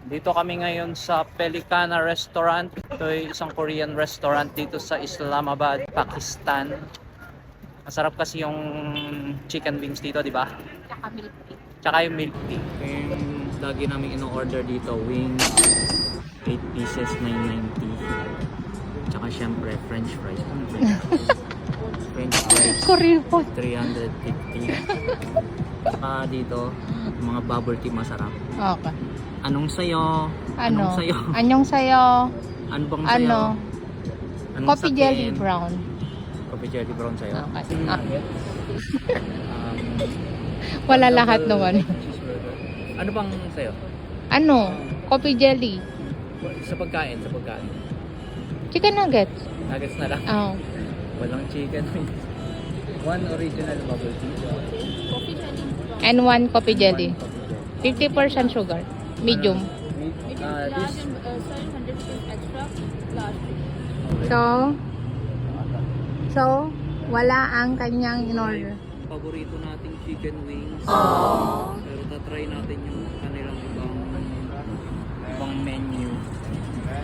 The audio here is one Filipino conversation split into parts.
Dito kami ngayon sa Pelicana Restaurant. Ito ay isang Korean restaurant dito sa Islamabad, Pakistan. Masarap kasi yung chicken wings dito, di ba? Tsaka milk tea. Tsaka yung milk tea. Yung lagi namin ino-order dito, wings, 8 pieces, 990. Tsaka syempre, french fries. French fries, Korean po. 350. Tsaka dito, mga bubble tea masarap. Okay. Anong sayo? Ano? Anong sayo? Anyong sayo? Ano bang sayo? Ano? Anong Coffee sakin? jelly brown. Coffee jelly brown sayo? Okay. Ah. Um, Wala lahat naman. cheeseburger. Ano bang sayo? Ano? Coffee jelly. Sa pagkain, sa pagkain. Chicken nuggets. Nuggets na lang. Oh. Walang chicken. One original bubble tea. And one coffee jelly. One coffee jelly. 50% sugar. Medium. This So, wala ang kanyang in-order. paborito nating chicken wings. Pero tatry natin yung kanilang ibang menu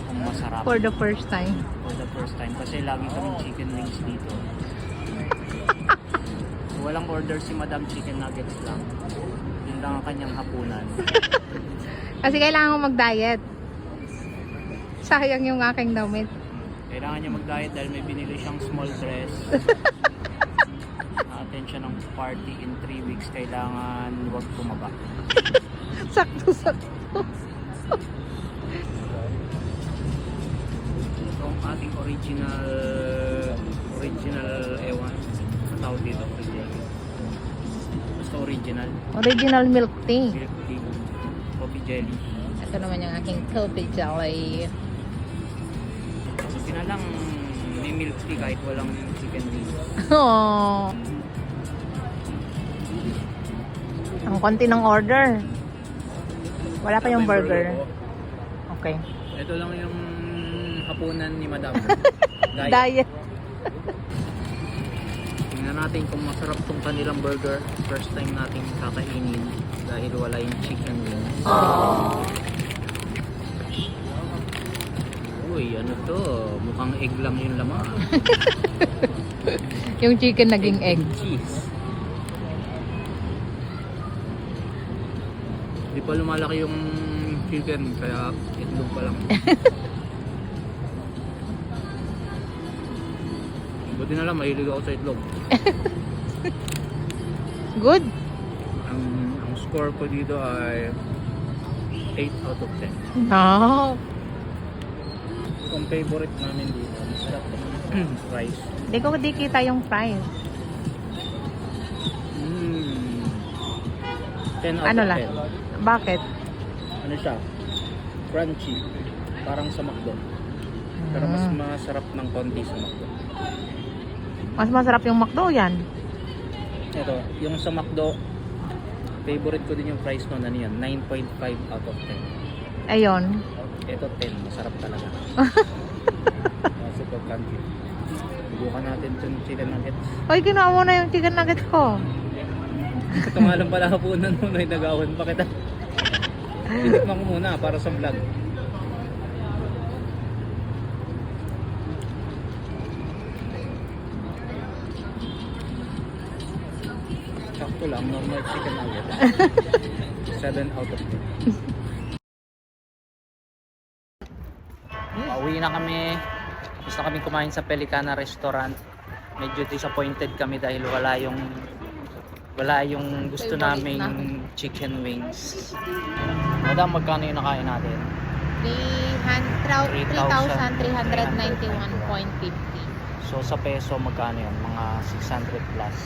kung masarap. For the first time. For the first time kasi lagi kaming chicken wings dito. So, walang order si Madam Chicken Nuggets lang. Yun lang ang kanyang hapunan. Kasi kailangan ko mag-diet. Sayang yung aking damit. Kailangan niya mag-diet dahil may binili siyang small dress. Atin siya ng party in 3 weeks. Kailangan huwag tumaba. Sakto-sakto. Ito ang ating original ewan. Ang tawag dito, original. Basta original. Original milk tea. Milk tea. Coffee jelly. Ito naman yung aking coffee jelly. Buti na lang may milk tea kahit walang chicken wings. Oh. Ang konti ng order. Wala pa yung burger. Okay. Ito lang yung hapunan ni Madam. Diet. Tingnan natin kung masarap tong kanilang burger. First time natin kakainin dahil wala yung chicken wings. Uy, ano to? Mukhang egg lang yung laman. Yung chicken naging egg. and cheese. Di pa lumalaki yung chicken kaya itlog pa lang. Buti na lang mahilig ako sa itlog. Good. Ang score ko dito ay 8 out of 10. No. Ang favorite namin dito, masarap yung rice. Hindi ko di kita yung price. 10 out Ano of lang? 10. Bakit? Ano siya? Crunchy. Parang sa McDo. Pero mas masarap ng konti sa McDo. Mas masarap yung McDo yan. Ito, yung sa McDo, favorite ko din yung price nun, ano yan, 9.5 out of 10. Ayun. Ito 10, masarap talaga. Super crunchy. Bukan natin itong chicken nuggets. Hoy, ginawa mo na yung chicken nuggets ko. Ito nga lang pala hapunan mo, ay nagawan pa kita. Tinikman ko muna para sa vlog. Sakto lang, normal chicken nuggets. 7 out of 10. Pauwi na kami. Gusto kami kumain sa Pelicana Restaurant. Medyo disappointed kami dahil wala yung gusto Favorite naming namin. chicken wings. Madam, magkano yung nakain natin? 3,391.50. So sa peso magkano yun? Mga 600 plus.